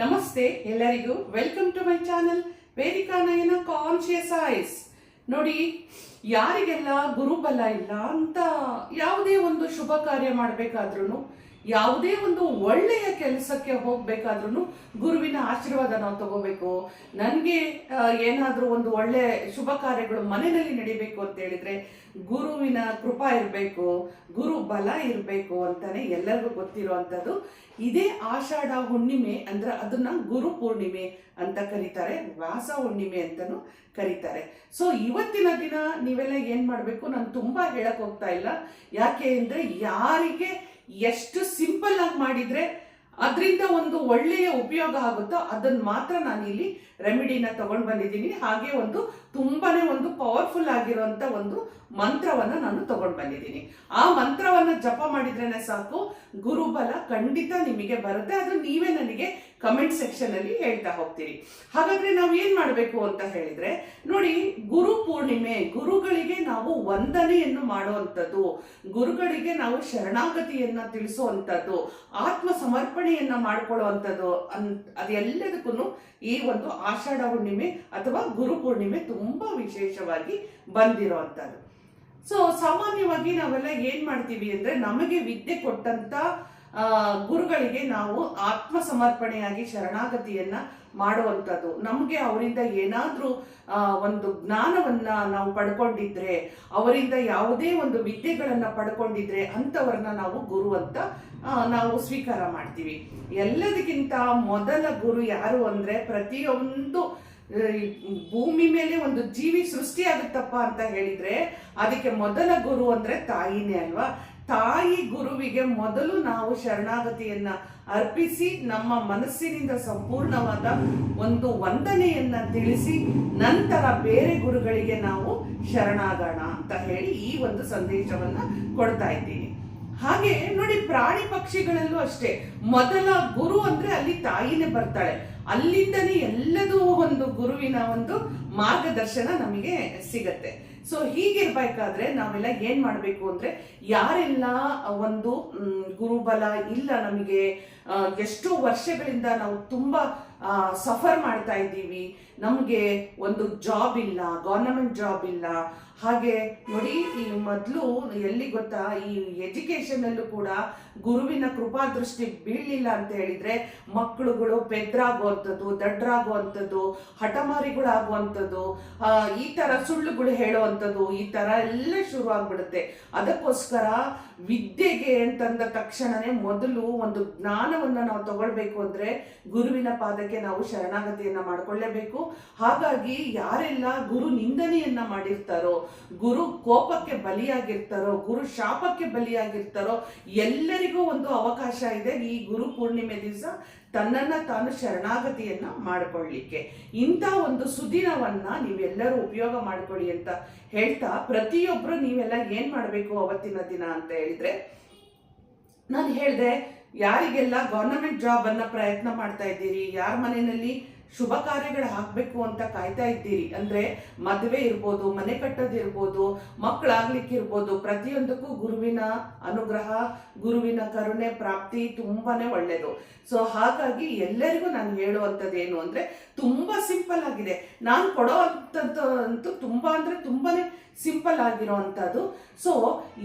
ನಮಸ್ತೆ ಎಲ್ಲರಿಗೂ. Welcome to my channel Vedika Nayana conscious eyes. ನೋಡಿ, ಯಾರಿಗೆಲ್ಲ ಗುರುಬಲ ಇಲ್ಲ ಅಂತ ಯಾವುದೇ ಒಂದು ಶುಭ ಕಾರ್ಯ ಮಾಡಬೇಕಾದ್ರೂ, ಯಾವುದೇ ಒಂದು ಒಳ್ಳೆಯ ಕೆಲಸಕ್ಕೆ ಹೋಗ್ಬೇಕಾದ್ರೂ ಗುರುವಿನ ಆಶೀರ್ವಾದ ನಾವು ತಗೋಬೇಕು. ನನಗೆ ಏನಾದರೂ ಒಂದು ಒಳ್ಳೆ ಶುಭ ಕಾರ್ಯಗಳು ಮನೆಯಲ್ಲಿ ನಡಿಬೇಕು ಅಂತ ಹೇಳಿದ್ರೆ ಗುರುವಿನ ಕೃಪಾ ಇರಬೇಕು, ಗುರು ಬಲ ಇರಬೇಕು ಅಂತಾನೆ ಎಲ್ಲರಿಗೂ ಗೊತ್ತಿರುವಂಥದ್ದು. ಇದೇ ಆಷಾಢ ಹುಣ್ಣಿಮೆ ಅಂದ್ರೆ ಅದನ್ನ ಗುರು ಪೂರ್ಣಿಮೆ ಅಂತ ಕರೀತಾರೆ, ವ್ಯಾಸ ಹುಣ್ಣಿಮೆ ಅಂತಾನು ಕರೀತಾರೆ. ಸೊ ಇವತ್ತಿನ ದಿನ ನೀವೆಲ್ಲ ಏನ್ ಮಾಡಬೇಕು, ನಾನು ತುಂಬಾ ಹೇಳಕ್ ಹೋಗ್ತಾ ಇಲ್ಲ. ಯಾಕೆ ಅಂದ್ರೆ ಯಾರಿಗೆ ಎಷ್ಟು ಸಿಂಪಲ್ ಆಗಿ ಮಾಡಿದ್ರೆ ಅದರಿಂದ ಒಂದು ಒಳ್ಳೆಯ ಉಪಯೋಗ ಆಗುತ್ತೋ ಅದನ್ನ ಮಾತ್ರ ನಾನು ಇಲ್ಲಿ ರೆಮಿಡಿನ ತಗೊಂಡು ಬಂದಿದ್ದೀನಿ. ಹಾಗೆ ಒಂದು ತುಂಬಾನೇ ಒಂದು ಪವರ್ಫುಲ್ ಆಗಿರುವಂತ ಒಂದು ಮಂತ್ರವನ್ನ ನಾನು ತಗೊಂಡು ಬಂದಿದ್ದೀನಿ. ಆ ಮಂತ್ರವನ್ನ ಜಪ ಮಾಡಿದ್ರೇನೆ ಸಾಕು, ಗುರುಬಲ ಖಂಡಿತ ನಿಮಗೆ ಬರುತ್ತೆ. ಅದು ನೀವೇ ನನಗೆ ಕಮೆಂಟ್ ಸೆಕ್ಷನ್ ಅಲ್ಲಿ ಹೇಳ್ತಾ ಹೋಗ್ತೀರಿ. ಹಾಗಾದ್ರೆ ನಾವು ಏನ್ ಮಾಡ್ಬೇಕು ಅಂತ ಹೇಳಿದ್ರೆ, ನೋಡಿ, ಗುರು ಪೂರ್ಣಿಮೆ, ಗುರುಗಳಿಗೆ ನಾವು ವಂದನೆಯನ್ನು ಮಾಡುವಂಥದ್ದು, ಗುರುಗಳಿಗೆ ನಾವು ಶರಣಾಗತಿಯನ್ನ ತಿಳಿಸುವಂಥದ್ದು, ಆತ್ಮ ಸಮರ್ಪಣೆಯನ್ನ ಮಾಡ್ಕೊಳ್ಳುವಂಥದ್ದು, ಅದೆಲ್ಲದಕ್ಕೂ ಈ ಒಂದು ಆಷಾಢ ಹುಣ್ಣಿಮೆ ಅಥವಾ ಗುರು ಪೂರ್ಣಿಮೆ ತುಂಬಾ ವಿಶೇಷವಾಗಿ ಬಂದಿರುವಂಥದ್ದು. ಸೊ ಸಾಮಾನ್ಯವಾಗಿ ನಾವೆಲ್ಲ ಏನ್ ಮಾಡ್ತೀವಿ ಅಂದ್ರೆ, ನಮಗೆ ವಿದ್ಯೆ ಕೊಟ್ಟಂತ ಗುರುಗಳಿಗೆ ನಾವು ಆತ್ಮ ಸಮರ್ಪಣೆಯಾಗಿ ಶರಣಾಗತಿಯನ್ನ ಮಾಡುವಂಥದ್ದು. ನಮಗೆ ಅವರಿಂದ ಏನಾದ್ರೂ ಒಂದು ಜ್ಞಾನವನ್ನ ನಾವು ಪಡ್ಕೊಂಡಿದ್ರೆ, ಅವರಿಂದ ಯಾವುದೇ ಒಂದು ವಿದ್ಯೆಗಳನ್ನ ಪಡ್ಕೊಂಡಿದ್ರೆ ಅಂಥವ್ರನ್ನ ನಾವು ಗುರು ಅಂತ ನಾವು ಸ್ವೀಕಾರ ಮಾಡ್ತೀವಿ. ಎಲ್ಲದಕ್ಕಿಂತ ಮೊದಲ ಗುರು ಯಾರು ಅಂದ್ರೆ, ಪ್ರತಿಯೊಂದು ಭೂಮಿ ಮೇಲೆ ಒಂದು ಜೀವಿ ಸೃಷ್ಟಿ ಆಗುತ್ತಪ್ಪ ಅಂತ ಹೇಳಿದ್ರೆ ಅದಕ್ಕೆ ಮೊದಲ ಗುರು ಅಂದ್ರೆ ತಾಯಿನೇ ಅಲ್ವಾ. ತಾಯಿ ಗುರುವಿಗೆ ಮೊದಲು ನಾವು ಶರಣಾಗತಿಯನ್ನ ಅರ್ಪಿಸಿ ನಮ್ಮ ಮನಸ್ಸಿನಿಂದ ಸಂಪೂರ್ಣವಾದ ಒಂದು ವಂದನೆಯನ್ನ ತಿಳಿಸಿ ನಂತರ ಬೇರೆ ಗುರುಗಳಿಗೆ ನಾವು ಶರಣಾಗೋಣ ಅಂತ ಹೇಳಿ ಈ ಒಂದು ಸಂದೇಶವನ್ನ ಕೊಡ್ತಾ ಇದ್ದೀನಿ. ಹಾಗೆ ನೋಡಿ, ಪ್ರಾಣಿ ಪಕ್ಷಿಗಳಲ್ಲೂ ಅಷ್ಟೇ ಮೊದಲ ಗುರು ಅಂದ್ರೆ ಅಲ್ಲಿ ತಾಯಿನೇ ಬರ್ತಾಳೆ. ಅಲ್ಲಿಂದನೇ ಎಲ್ಲದೂ ಒಂದು ಗುರುವಿನ ಒಂದು ಮಾರ್ಗದರ್ಶನ ನಮಗೆ ಸಿಗತ್ತೆ. ಸೊ ಹೀಗಿರ್ಬೇಕಾದ್ರೆ ನಾವೆಲ್ಲ ಏನ್ ಮಾಡ್ಬೇಕು ಅಂದ್ರೆ, ಯಾರೆಲ್ಲ ಒಂದು ಗುರುಬಲ ಇಲ್ಲ, ನಮಗೆ ಎಷ್ಟೋ ವರ್ಷಗಳಿಂದ ನಾವು ತುಂಬಾ ಸಫರ್ ಮಾಡ್ತಾ ಇದ್ದೀವಿ, ನಮಗೆ ಒಂದು ಜಾಬ್ ಇಲ್ಲ, ಗವರ್ನಮೆಂಟ್ ಜಾಬ್ ಇಲ್ಲ. ಹಾಗೆ ನೋಡಿ, ಈ ಮೊದಲು ಎಲ್ಲಿ ಗೊತ್ತಾ, ಈ ಎಜುಕೇಶನ್ ಅಲ್ಲೂ ಕೂಡ ಗುರುವಿನ ಕೃಪಾ ದೃಷ್ಟಿ ಬೀಳಲಿಲ್ಲ ಅಂತ ಹೇಳಿದ್ರೆ ಮಕ್ಕಳುಗಳು ಪೆದ್ರಾಗುವಂಥದ್ದು, ದಡ್ರಾಗುವಂಥದ್ದು, ಹಠಮಾರಿಗಳಾಗುವಂಥದ್ದು, ಈ ತರ ಸುಳ್ಳುಗಳು ಹೇಳುವಂಥದ್ದು, ಈ ತರ ಎಲ್ಲ ಶುರು ಆಗ್ಬಿಡುತ್ತೆ. ಅದಕ್ಕೋಸ್ಕರ ವಿದ್ಯೆಗೆ ಅಂತಂದ ತಕ್ಷಣನೇ ಮೊದಲು ಒಂದು ಜ್ಞಾನವನ್ನ ನಾವು ತಗೊಳ್ಬೇಕು ಅಂದ್ರೆ ಗುರುವಿನ ಪಾದಕ್ಕೆ ನಾವು ಶರಣಾಗತಿಯನ್ನ ಮಾಡ್ಕೊಳ್ಳೇಬೇಕು. ಹಾಗಾಗಿ ಯಾರೆಲ್ಲ ಗುರು ನಿಂದನೆಯನ್ನ ಮಾಡಿರ್ತಾರೋ, ಗುರು ಕೋಪಕ್ಕೆ ಬಲಿಯಾಗಿರ್ತಾರೋ, ಗುರು ಶಾಪಕ್ಕೆ ಬಲಿಯಾಗಿರ್ತಾರೋ ಎಲ್ಲರಿಗೂ ಒಂದು ಅವಕಾಶ ಇದೆ ಈ ಗುರು ಪೂರ್ಣಿಮೆ ದಿವಸ ತನ್ನನ್ನ ತಾನು ಶರಣಾಗತಿಯನ್ನ ಮಾಡಿಕೊಳ್ಳಿಕ್ಕೆ. ಇಂಥ ಒಂದು ಸುದಿನವನ್ನ ನೀವೆಲ್ಲರೂ ಉಪಯೋಗ ಮಾಡ್ಕೊಳ್ಳಿ ಅಂತ ಹೇಳ್ತಾ, ಪ್ರತಿಯೊಬ್ರು ನೀವೆಲ್ಲ ಏನ್ ಮಾಡ್ಬೇಕು ಅವತ್ತಿನ ದಿನ ಅಂತ ಹೇಳಿದ್ರೆ, ನಾನು ಹೇಳಿದೆ, ಯಾರಿಗೆಲ್ಲ ಗವರ್ನಮೆಂಟ್ ಜಾಬ್ ಅನ್ನ ಪ್ರಯತ್ನ ಮಾಡ್ತಾ ಇದ್ದೀರಿ, ಯಾರ ಮನೆಯಲ್ಲಿ ಶುಭ ಕಾರ್ಯಗಳು ಹಾಕ್ಬೇಕು ಅಂತ ಕಾಯ್ತಾ ಇದ್ದೀರಿ ಅಂದ್ರೆ, ಮದುವೆ ಇರ್ಬೋದು, ಮನೆ ಕಟ್ಟೋದಿರ್ಬೋದು, ಮಕ್ಕಳಾಗ್ಲಿಕ್ಕಿರ್ಬೋದು, ಪ್ರತಿಯೊಂದಕ್ಕೂ ಗುರುವಿನ ಅನುಗ್ರಹ, ಗುರುವಿನ ಕರುಣೆ ಪ್ರಾಪ್ತಿ ತುಂಬಾನೇ ಒಳ್ಳೇದು. ಸೊ ಹಾಗಾಗಿ ಎಲ್ಲರಿಗೂ ನಾನು ಹೇಳುವಂಥದ್ದು ಏನು ಅಂದ್ರೆ, ತುಂಬಾ ಸಿಂಪಲ್ ಆಗಿದೆ. ನಾನು ಕೊಡೋ ಅಂತೂ ತುಂಬಾ ಅಂದ್ರೆ ತುಂಬಾನೇ ಸಿಂಪಲ್ ಆಗಿರೋವಂಥದ್ದು. ಸೊ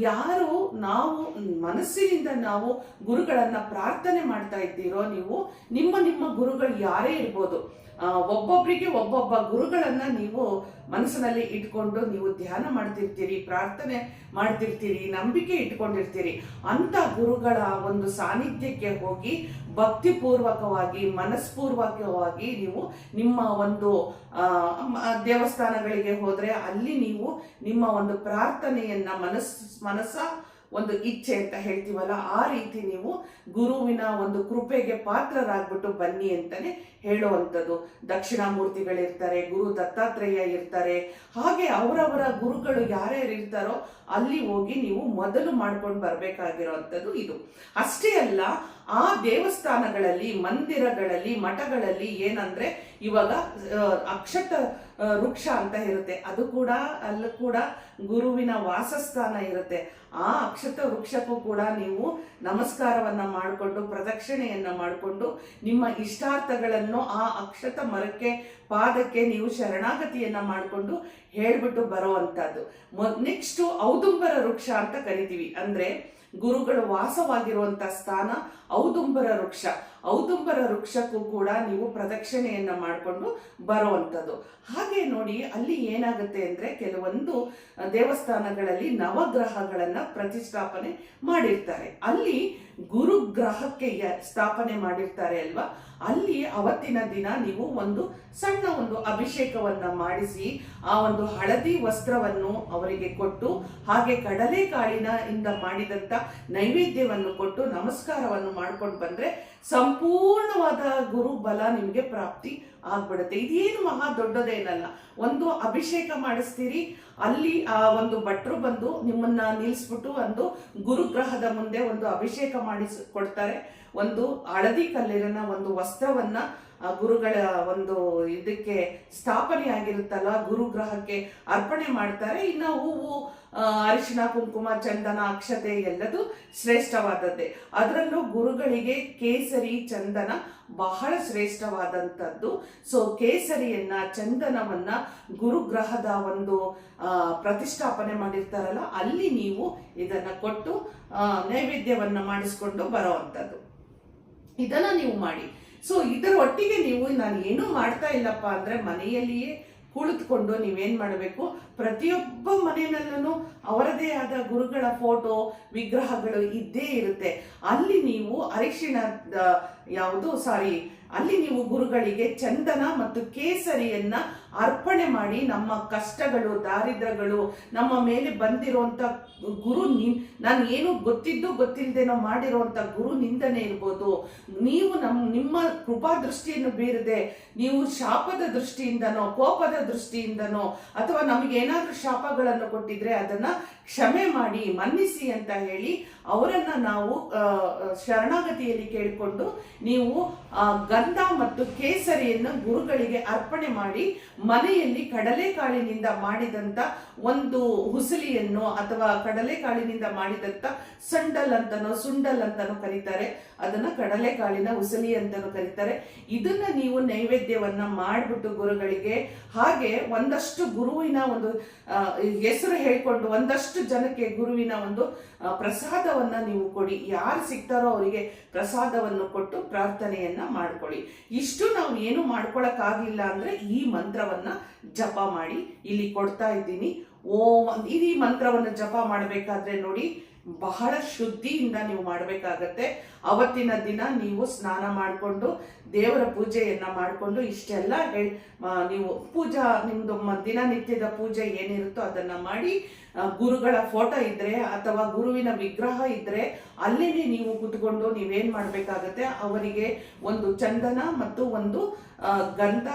ಯಾರು ನಾವು ಮನಸ್ಸಿನಿಂದ ನಾವು ಗುರುಗಳನ್ನ ಪ್ರಾರ್ಥನೆ ಮಾಡ್ತಾ ಇದ್ದೀರೋ, ನೀವು ನಿಮ್ಮ ಗುರುಗಳು ಯಾರೇ ಇರ್ಬೋದು, ಒಬ್ಬೊಬ್ಬರಿಗೆ ಒಬ್ಬೊಬ್ಬ ಗುರುಗಳನ್ನ ನೀವು ಮನಸ್ಸಿನಲ್ಲಿ ಇಟ್ಕೊಂಡು ನೀವು ಧ್ಯಾನ ಮಾಡ್ತಿರ್ತೀರಿ, ಪ್ರಾರ್ಥನೆ ಮಾಡ್ತಿರ್ತೀರಿ, ನಂಬಿಕೆ ಇಟ್ಕೊಂಡಿರ್ತೀರಿ. ಅಂತ ಗುರುಗಳ ಒಂದು ಸಾನ್ನಿಧ್ಯಕ್ಕೆ ಹೋಗಿ ಭಕ್ತಿಪೂರ್ವಕವಾಗಿ ಮನಸ್ಪೂರ್ವಕವಾಗಿ ನೀವು ನಿಮ್ಮ ಒಂದು ದೇವಸ್ಥಾನಗಳಿಗೆ ಹೋದ್ರೆ ಅಲ್ಲಿ ನೀವು ನಿಮ್ಮ ಒಂದು ಪ್ರಾರ್ಥನೆಯನ್ನ ಮನಸ್ಸ ಒಂದು ಇಚ್ಛೆ ಅಂತ ಹೇಳ್ತೀವಲ್ಲ, ಆ ರೀತಿ ನೀವು ಗುರುವಿನ ಒಂದು ಕೃಪೆಗೆ ಪಾತ್ರರಾಗ್ಬಿಟ್ಟು ಬನ್ನಿ ಅಂತಾನೆ ಹೇಳುವಂಥದ್ದು. ದಕ್ಷಿಣಾಮೂರ್ತಿಗಳಿರ್ತಾರೆ, ಗುರು ದತ್ತಾತ್ರೇಯ ಇರ್ತಾರೆ, ಹಾಗೆ ಅವರವರ ಗುರುಗಳು ಯಾರ್ಯಾರು ಇರ್ತಾರೋ ಅಲ್ಲಿ ಹೋಗಿ ನೀವು ಮೊದಲು ಮಾಡ್ಕೊಂಡು ಬರ್ಬೇಕಾಗಿರೋವಂಥದ್ದು ಇದು. ಅಷ್ಟೇ ಅಲ್ಲ, ಆ ದೇವಸ್ಥಾನಗಳಲ್ಲಿ, ಮಂದಿರಗಳಲ್ಲಿ, ಮಠಗಳಲ್ಲಿ ಏನಂದ್ರೆ ಇವಾಗ ಅಕ್ಷತ ವೃಕ್ಷ ಅಂತ ಇರುತ್ತೆ, ಅದು ಕೂಡ ಅಲ್ಲೂ ಕೂಡ ಗುರುವಿನ ವಾಸಸ್ಥಾನ ಇರುತ್ತೆ. ಆ ಅಕ್ಷತ ವೃಕ್ಷಕ್ಕೂ ಕೂಡ ನೀವು ನಮಸ್ಕಾರವನ್ನ ಮಾಡಿಕೊಂಡು, ಪ್ರದಕ್ಷಿಣೆಯನ್ನ ಮಾಡಿಕೊಂಡು, ನಿಮ್ಮ ಇಷ್ಟಾರ್ಥಗಳನ್ನು ಆ ಅಕ್ಷತ ಮರಕ್ಕೆ, ಪಾದಕ್ಕೆ ನೀವು ಶರಣಾಗತಿಯನ್ನ ಮಾಡಿಕೊಂಡು ಹೇಳ್ಬಿಟ್ಟು ಬರುವಂತದ್ದು. ನೆಕ್ಸ್ಟ್ ಔದುಂಬರ ವೃಕ್ಷ ಅಂತ ಕರಿತೀವಿ. ಅಂದ್ರೆ ಗುರುಗಳು ವಾಸವಾಗಿರುವಂತ ಸ್ಥಾನ ಔದುಂಬರ ವೃಕ್ಷ. ಔದುಂಬರ ವೃಕ್ಷಕ್ಕೂ ಕೂಡ ನೀವು ಪ್ರದಕ್ಷಿಣೆಯನ್ನ ಮಾಡಿಕೊಂಡು ಬರುವಂಥದ್ದು. ಹಾಗೆ ನೋಡಿ, ಅಲ್ಲಿ ಏನಾಗುತ್ತೆ ಅಂದ್ರೆ ಕೆಲವೊಂದು ದೇವಸ್ಥಾನಗಳಲ್ಲಿ ನವಗ್ರಹಗಳನ್ನ ಪ್ರತಿಷ್ಠಾಪನೆ ಮಾಡಿರ್ತಾರೆ. ಅಲ್ಲಿ ಗುರುಗ್ರಹಕ್ಕೆ ಸ್ಥಾಪನೆ ಮಾಡಿರ್ತಾರೆ ಅಲ್ವಾ, ಅಲ್ಲಿ ಅವತ್ತಿನ ದಿನ ನೀವು ಒಂದು ಸಣ್ಣ ಅಭಿಷೇಕವನ್ನ ಮಾಡಿಸಿ, ಆ ಒಂದು ಹಳದಿ ವಸ್ತ್ರವನ್ನು ಅವರಿಗೆ ಕೊಟ್ಟು, ಹಾಗೆ ಕಡಲೆಕಾಳಿನ ಇಂದ ಮಾಡಿದಂತ ನೈವೇದ್ಯವನ್ನು ಕೊಟ್ಟು ನಮಸ್ಕಾರವನ್ನು ಮಾಡ್ಕೊಂಡು ಬಂದ್ರೆ ಸಂಪೂರ್ಣವಾದ ಗುರು ಬಲ ನಿಮಗೆ ಪ್ರಾಪ್ತಿ ಆಗ್ಬಿಡುತ್ತೆ. ಇದೇನು ಮಹಾ ದೊಡ್ಡದೇನಲ್ಲ. ಒಂದು ಅಭಿಷೇಕ ಮಾಡಿಸ್ತೀರಿ, ಅಲ್ಲಿ ಆ ಒಂದು ಭಟ್ರು ಬಂದು ನಿಮ್ಮನ್ನ ನಿಲ್ಲಿಸ್ಬಿಟ್ಟು ಒಂದು ಗುರುಗ್ರಹದ ಮುಂದೆ ಒಂದು ಅಭಿಷೇಕ ಕೊಡ್ತಾರೆ. ಒಂದು ಹಳದಿ ಕಲ್ಲಿನ ಒಂದು ವಸ್ತ್ರವನ್ನ ಗುರುಗಳ ಒಂದು ಇದಕ್ಕೆ ಸ್ಥಾಪನೆ ಆಗಿರುತ್ತಲ್ಲ, ಗುರುಗ್ರಹಕ್ಕೆ ಅರ್ಪಣೆ ಮಾಡ್ತಾರೆ. ಇನ್ನು ಹೂವು, ಅರಿಶಿಣ, ಕುಂಕುಮ, ಚಂದನ, ಅಕ್ಷತೆ ಎಲ್ಲದೂ ಶ್ರೇಷ್ಠವಾದದ್ದೇ. ಅದರಲ್ಲೂ ಗುರುಗಳಿಗೆ ಕೇಸರಿ, ಚಂದನ ಬಹಳ ಶ್ರೇಷ್ಠವಾದಂಥದ್ದು. ಸೊ ಕೇಸರಿಯನ್ನ, ಚಂದನವನ್ನ ಗುರುಗ್ರಹದ ಒಂದು ಪ್ರತಿಷ್ಠಾಪನೆ ಮಾಡಿರ್ತಾರಲ್ಲ, ಅಲ್ಲಿ ನೀವು ಇದನ್ನ ಕೊಟ್ಟು ನೈವೇದ್ಯವನ್ನ ಮಾಡಿಸ್ಕೊಂಡು ಬರೋವಂಥದ್ದು. ಇದನ್ನ ನೀವು ಮಾಡಿ. ಸೊ ಇದರ ಒಟ್ಟಿಗೆ ನೀವು, ನಾನು ಏನೂ ಮಾಡ್ತಾ ಇಲ್ಲಪ್ಪ ಅಂದ್ರೆ ಮನೆಯಲ್ಲಿಯೇ ಕುಳಿತುಕೊಂಡು ನೀವೇನ್ ಮಾಡಬೇಕು, ಪ್ರತಿಯೊಬ್ಬ ಮನೆಯಲ್ಲೂ ಅವರದೇ ಆದ ಗುರುಗಳ ಫೋಟೋ, ವಿಗ್ರಹಗಳು ಇದ್ದೇ ಇರುತ್ತೆ. ಅಲ್ಲಿ ನೀವು ಅಲ್ಲಿ ನೀವು ಗುರುಗಳಿಗೆ ಚಂದನ ಮತ್ತು ಕೇಸರಿಯನ್ನ ಅರ್ಪಣೆ ಮಾಡಿ, ನಮ್ಮ ಕಷ್ಟಗಳು, ದಾರಿದ್ರ್ಯಗಳು, ನಮ್ಮ ಮೇಲೆ ಬಂದಿರುವಂತ ಗುರು ನಾನು ಏನು ಗೊತ್ತಿದ್ದು ಗೊತ್ತಿಲ್ಲದೇನೋ ಮಾಡಿರುವಂತ ಗುರು ನಿಂದನೆ ಇರ್ಬೋದು, ನೀವು ನಿಮ್ಮ ಕೃಪಾ ದೃಷ್ಟಿಯನ್ನು ಬೀರದೆ ನೀವು ಶಾಪದ ದೃಷ್ಟಿಯಿಂದನೋ, ಕೋಪದ ದೃಷ್ಟಿಯಿಂದನೋ, ಅಥವಾ ನಮಗೆ ಏನಾದ್ರೂ ಶಾಪಗಳನ್ನು ಕೊಟ್ಟಿದ್ರೆ ಅದನ್ನ ಕ್ಷಮೆ ಮಾಡಿ, ಮನ್ನಿಸಿ ಅಂತ ಹೇಳಿ ಅವರನ್ನ ನಾವು ಶರಣಾಗತಿಯಲ್ಲಿ ಕೇಳಿಕೊಂಡು, ನೀವು ಗಂಧ ಮತ್ತು ಕೇಸರಿಯನ್ನು ಗುರುಗಳಿಗೆ ಅರ್ಪಣೆ ಮಾಡಿ, ಮನೆಯಲ್ಲಿ ಕಡಲೆಕಾಳಿನಿಂದ ಮಾಡಿದಂತ ಒಂದು ಹುಸಲಿಯನ್ನು ಅಥವಾ ಕಡಲೆಕಾಳಿನಿಂದ ಮಾಡಿದಂತ ಸುಂಡಲ್ ಅಂತಾನೋ ಕರೀತಾರೆ, ಅದನ್ನ ಕಡಲೆಕಾಳಿನ ಹುಸಲಿ ಅಂತಾನೂ ಕರೀತಾರೆ. ಇದನ್ನ ನೀವು ನೈವೇದ್ಯವನ್ನ ಮಾಡ್ಬಿಟ್ಟು ಗುರುಗಳಿಗೆ, ಹಾಗೆ ಒಂದಷ್ಟು ಗುರುವಿನ ಒಂದು ಹೆಸರು ಹೇಳ್ಕೊಂಡು ಒಂದಷ್ಟು ಜನಕ್ಕೆ ಗುರುವಿನ ಒಂದು ಪ್ರಸಾದವನ್ನ ನೀವು ಕೊಡಿ. ಯಾರು ಸಿಗ್ತಾರೋ ಅವರಿಗೆ ಪ್ರಸಾದವನ್ನು ಕೊಟ್ಟು ಪ್ರಾರ್ಥನೆಯನ್ನ ಮಾಡ್ಕೊಳ್ಳಿ. ಇಷ್ಟು ನಾವು ಏನು ಮಾಡ್ಕೊಳಕ್ಕಾಗಿಲ್ಲ ಅಂದ್ರೆ ಈ ಮಂತ್ರವನ್ನ ಜಪ ಮಾಡಿ ಇಲ್ಲಿ ಕೊಡ್ತಾ ಇದ್ದೀನಿ. ಈ ಮಂತ್ರವನ್ನು ಜಪ ಮಾಡಬೇಕಾದ್ರೆ ನೋಡಿ, ಬಹಳ ಶುದ್ಧಿಯಿಂದ ನೀವು ಮಾಡಬೇಕಾಗತ್ತೆ. ಅವತ್ತಿನ ದಿನ ನೀವು ಸ್ನಾನ ಮಾಡಿಕೊಂಡು ದೇವರ ಪೂಜೆಯನ್ನ ಮಾಡಿಕೊಂಡು ಇಷ್ಟೆಲ್ಲ ನೀವು ನಿಮ್ದು ದಿನನಿತ್ಯದ ಪೂಜೆ ಏನಿರುತ್ತೋ ಅದನ್ನ ಮಾಡಿ, ಗುರುಗಳ ಫೋಟೋ ಇದ್ರೆ ಅಥವಾ ಗುರುವಿನ ವಿಗ್ರಹ ಇದ್ರೆ ಅಲ್ಲೇನೆ ನೀವು ಕುತ್ಕೊಂಡು ನೀವೇನ್ ಮಾಡ್ಬೇಕಾಗತ್ತೆ, ಅವರಿಗೆ ಒಂದು ಚಂದನ ಮತ್ತು ಒಂದು ಗಂಧ,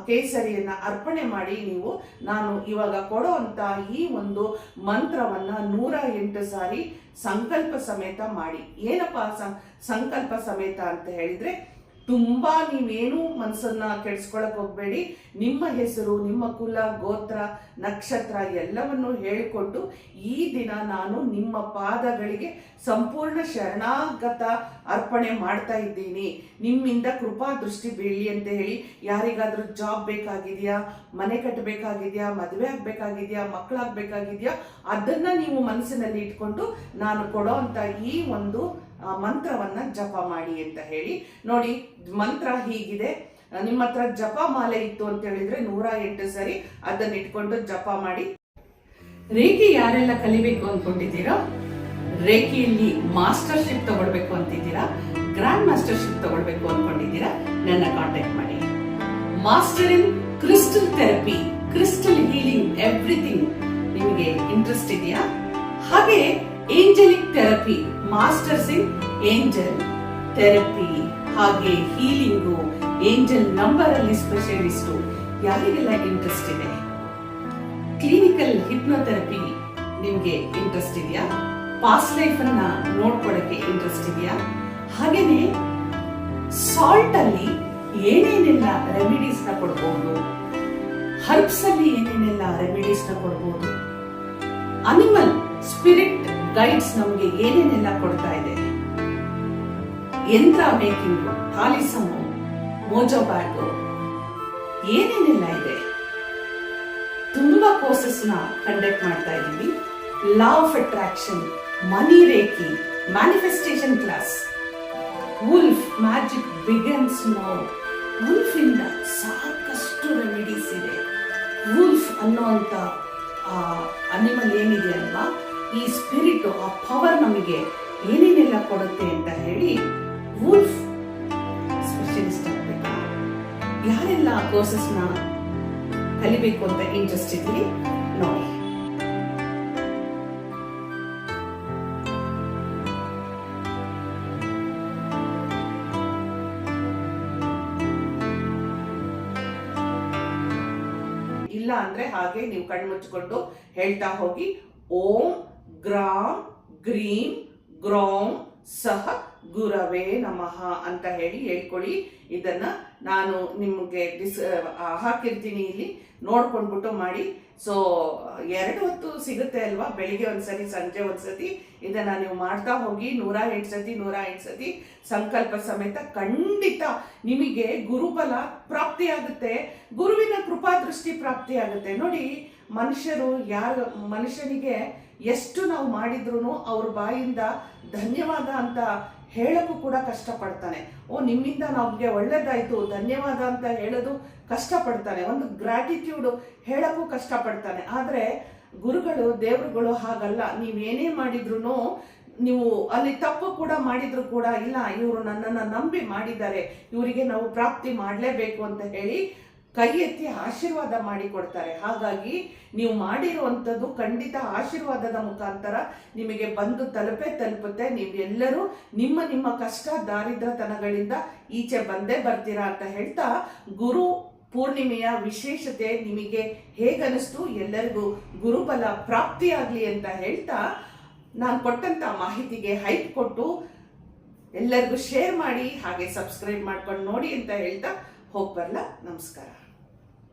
ಕೇಸರಿಯನ್ನ ಅರ್ಪಣೆ ಮಾಡಿ ನೀವು ನಾನು ಇವಾಗ ಕೊಡೋ ಅಂತ ಈ ಒಂದು ಮಂತ್ರವನ್ನ 108 ಸಾರಿ ಸಂಕಲ್ಪ ಸಮೇತ ಮಾಡಿ. ಏನಪ್ಪಾ ಸಂಕಲ್ಪ ಸಮೇತ ಅಂತ ಹೇಳಿದ್ರೆ, ತುಂಬಾ ನೀವೇನು ಮನಸ್ಸನ್ನ ಕೆಡಿಸ್ಕೊಳಕ್ ಹೋಗ್ಬೇಡಿ. ನಿಮ್ಮ ಹೆಸರು, ನಿಮ್ಮ ಕುಲ, ಗೋತ್ರ, ನಕ್ಷತ್ರ ಎಲ್ಲವನ್ನು ಹೇಳಿಕೊಟ್ಟು ಈ ದಿನ ನಾನು ನಿಮ್ಮ ಪಾದಗಳಿಗೆ ಸಂಪೂರ್ಣ ಶರಣಾಗತ ಅರ್ಪಣೆ ಮಾಡ್ತಾ ಇದ್ದೀನಿ, ನಿಮ್ಮಿಂದ ಕೃಪಾ ದೃಷ್ಟಿ ಬೀಳಲಿ ಅಂತ ಹೇಳಿ. ಯಾರಿಗಾದ್ರೂ ಜಾಬ್ ಬೇಕಾಗಿದೆಯಾ, ಮನೆ ಕಟ್ಟಬೇಕಾಗಿದೆಯಾ, ಮದುವೆ ಆಗ್ಬೇಕಾಗಿದೆಯಾ, ಮಕ್ಕಳಾಗ್ಬೇಕಾಗಿದೆಯಾ, ಅದನ್ನ ನೀವು ಮನಸ್ಸಿನಲ್ಲಿ ಇಟ್ಕೊಂಡು ನಾನು ಕೊಡೋ ಅಂತ ಈ ಒಂದು ಮಂತ್ರವನ್ನ ಜಪ ಮಾಡಿ ಅಂತ ಹೇಳಿ. ನೋಡಿ, ಮಂತ್ರ ಹೀಗಿದೆ. ನಿಮ್ಮ ಹತ್ರ ಜಪ ಮಾಲೆ ಇತ್ತು ಅಂತ ಹೇಳಿದ್ರೆ 108 ಸರಿ ಅದನ್ನ ಇಟ್ಕೊಂಡು ಜಪ ಮಾಡಿ. ರೇಖಿ ಯಾರೆಲ್ಲ ಕಲಿಬೇಕು ಅನ್ಕೊಂಡಿದ್ದೀರೋ, ರೇಖಿಯಲ್ಲಿ ಮಾಸ್ಟರ್ಶಿಪ್ ತಗೊಳ್ಬೇಕು ಅಂತಿದ್ದೀರಾ, ಗ್ರ್ಯಾಂಡ್ ಮಾಸ್ಟರ್ಶಿಪ್ ತಗೊಳ್ಬೇಕು ಅನ್ಕೊಂಡಿದ್ದೀರಾ, ನನ್ನ ಕಾಂಟ್ಯಾಕ್ಟ್ ಮಾಡಿ. Master in crystal therapy, crystal healing, everything ನಿಮಗೆ ಇಂಟ್ರೆಸ್ಟ್ ಇದೆಯಾ? ಹಾಗೆ Angelique therapy, masters in angel therapy, ಹಾಗೆ ಹೀಲಿಂಗು, ಏಂಜಲ್ ನಂಬರ್ ಅಲ್ಲಿ ಸ್ಪೆಷಲಿಸ್ಟು, ಯಾರಿಗೆಲ್ಲ ಇಂಟ್ರೆಸ್ಟ್ ಇದೆ? ಕ್ಲಿನಿಕಲ್ ಹಿಪ್ನೋಥೆರಪಿ ನಿಮ್ಗೆ ಇಂಟ್ರೆಸ್ಟ್ ಇದೆಯಾ? ಪಾಸ್ಟ್ ಲೈಫ್ ಅನ್ನ ನೋಡ್ಕೊಳಕ್ಕೆ ಇಂಟ್ರೆಸ್ಟ್ ಇದೆಯಾ? ಹಾಗೇನೆ ಸಾಲ್ಟ್ ಅಲ್ಲಿ ಏನೇನೆಲ್ಲ ರೆಮಿಡೀಸ್ ನ ಕೊಡಬಹುದು, ಹರ್ಬ್ಸ್ ಅಲ್ಲಿ ಏನೇನೆಲ್ಲ ರೆಮಿಡೀಸ್ ನ ಕೊಡಬಹುದು, ಅನಿಮಲ್ ಸ್ಪಿರಿಟ್ ಗೈಡ್ಸ್ ನಮಗೆ ಏನೇನೆಲ್ಲ ಕೊಡ್ತಾ ಇದೆ, ಯಂತ್ರ ಮೇಕಿಂಗ್, ತಾಲಿಸಮು, ಮೋಜೋ ಬ್ಯಾಗು, ಏನೇನೆಲ್ಲ ಇದೆ. ತುಂಬಾ ಕೋರ್ಸಸ್ ನ ಕಂಡಕ್ಟ್ ಮಾಡ್ತಾ ಇದ್ದೀವಿ. Law of attraction, money reiki, manifestation class, wolf magic begins now. Wolf ಇಂದ ಸಾಕಷ್ಟು ರೆಮಿಡೀಸ್ ಇದೆ. ವುಲ್ಫ್ ಅನ್ನೋಂಥ ಅನಿಮಲ್ ಏನಿದೆ ಅಲ್ವಾ, ಈ ಸ್ಪಿರಿಟ್, ಆ ಪವರ್ ನಮಗೆ ಏನೇನೆಲ್ಲ ಕೊಡುತ್ತೆ ಅಂತ ಹೇಳಿ ವುಲ್ಫ್ ಸ್ಪೆಷಲಿಸ್ಟ್ ಆಗ್ಬೇಕಾ. ಯಾರೆಲ್ಲ ಕೋರ್ಸಸ್ ನ ಕಲಿಬೇಕು ಅಂತ ಇಂಟ್ರೆಸ್ಟ್ ಇದ್ರಿ ನೋಡಿ. ಇಲ್ಲ ಅಂದ್ರೆ ಹಾಗೆ ನೀವು ಕಣ್ಮುಚ್ಚಿಕೊಂಡು ಹೇಳ್ತಾ ಹೋಗಿ, ಓಂ ಗ್ರಾಂ ಗ್ರೀಂ ಗ್ರೌಂ ಸಹ ಗುರವೇ ನಮಃ ಅಂತ ಹೇಳಿ ಹೇಳ್ಕೊಳ್ಳಿ. ಇದನ್ನ ನಾನು ನಿಮಗೆ ಹಾಕಿರ್ತೀನಿ, ಇಲ್ಲಿ ನೋಡ್ಕೊಂಡ್ಬಿಟ್ಟು ಮಾಡಿ. ಸೊ 2 ಹೊತ್ತು ಸಿಗುತ್ತೆ ಅಲ್ವಾ, ಬೆಳಿಗ್ಗೆ ಒಂದ್ಸತಿ ಸಂಜೆ ಒಂದ್ಸತಿ. ಇದನ್ನ ನೀವು ಮಾಡ್ತಾ ಹೋಗಿ 108 ಸತಿ ಸಂಕಲ್ಪ ಸಮೇತ. ಖಂಡಿತ ನಿಮಗೆ ಗುರುಬಲ ಪ್ರಾಪ್ತಿಯಾಗುತ್ತೆ, ಗುರುವಿನ ಕೃಪಾದೃಷ್ಟಿ ಪ್ರಾಪ್ತಿಯಾಗುತ್ತೆ. ನೋಡಿ, ಮನುಷ್ಯನಿಗೆ ಎಷ್ಟು ನಾವು ಮಾಡಿದ್ರು ಅವ್ರ ಬಾಯಿಂದ ಧನ್ಯವಾದ ಅಂತ ಹೇಳಕ್ಕೂ ಕೂಡ ಕಷ್ಟಪಡ್ತಾನೆ. ನಿಮ್ಮಿಂದ ನಮ್ಗೆ ಒಳ್ಳೇದಾಯ್ತು, ಧನ್ಯವಾದ ಅಂತ ಹೇಳೋದು ಕಷ್ಟಪಡ್ತಾನೆ, ಒಂದು ಗ್ರಾಟಿಟ್ಯೂಡ್ ಹೇಳಕ್ಕೂ ಕಷ್ಟಪಡ್ತಾನೆ. ಆದ್ರೆ ಗುರುಗಳು, ದೇವರುಗಳು ಹಾಗಲ್ಲ. ನೀವೇನೇ ಮಾಡಿದ್ರು, ನೀವು ಅಲ್ಲಿ ತಪ್ಪು ಕೂಡ ಮಾಡಿದ್ರು ಕೂಡ, ಇಲ್ಲ ಇವರು ನನ್ನನ್ನ ನಂಬಿ ಮಾಡಿದ್ದಾರೆ, ಇವರಿಗೆ ನಾವು ಪ್ರಾಪ್ತಿ ಮಾಡಲೇಬೇಕು ಅಂತ ಹೇಳಿ ಕೈ ಎತ್ತಿ ಆಶೀರ್ವಾದ ಮಾಡಿ ಕೊಡ್ತಾರೆ. ಹಾಗಾಗಿ ನೀವು ಮಾಡಿರುವಂಥದ್ದು ಖಂಡಿತ ಆಶೀರ್ವಾದದ ಮುಖಾಂತರ ನಿಮಗೆ ಬಂದು ತಲುಪುತ್ತೆ. ನೀವೆಲ್ಲರೂ ನಿಮ್ಮ ಕಷ್ಟ ದಾರಿದ್ರ್ಯತನಗಳಿಂದ ಈಚೆ ಬಂದೇ ಬರ್ತೀರಾ ಅಂತ ಹೇಳ್ತಾ, ಗುರು ಪೂರ್ಣಿಮೆಯ ವಿಶೇಷತೆ ನಿಮಗೆ ಹೇಗನಿಸ್ತು, ಎಲ್ಲರಿಗೂ ಗುರುಬಲ ಪ್ರಾಪ್ತಿಯಾಗ್ಲಿ ಅಂತ ಹೇಳ್ತಾ, ನಾನು ಕೊಟ್ಟಂತ ಮಾಹಿತಿಗೆ ಹೈಪ್ ಕೊಟ್ಟು ಎಲ್ಲರಿಗೂ ಶೇರ್ ಮಾಡಿ, ಹಾಗೆ ಸಬ್ಸ್ಕ್ರೈಬ್ ಮಾಡ್ಕೊಂಡು ನೋಡಿ ಅಂತ ಹೇಳ್ತಾ ಹೋಗ್ಬರಲ್ಲ. ನಮಸ್ಕಾರ.